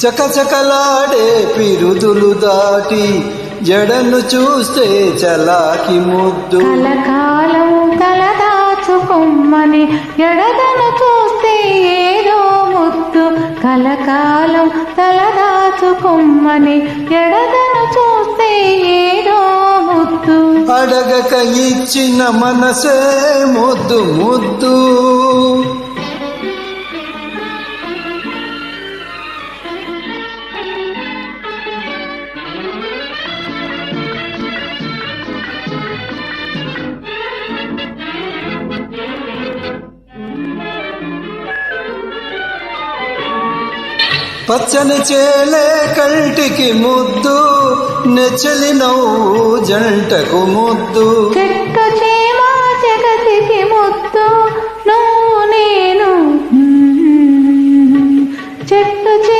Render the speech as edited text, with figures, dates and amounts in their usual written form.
చకచకలాడే పిరుదులు దాటి జడను చూస్తే చలాకి ముద్దు. కలకాలం తలదాచుకొమ్మని ఎడదను చూస్తే ఏదో ముద్దు. కలకాలం తలదాచుకొమ్మని ఎడదను చూస్తే ఏదో ముద్దు. అడగక ఇచ్చిన మనసే ముద్దు ముద్దు. పచ్చని చేలే కంటికి ముద్దు, నెచ్చలి నవ్వు జంటకు ముద్దు. చెట్టు చేమ జగతికి ముద్దు, నువ్వు నేను చెట్టు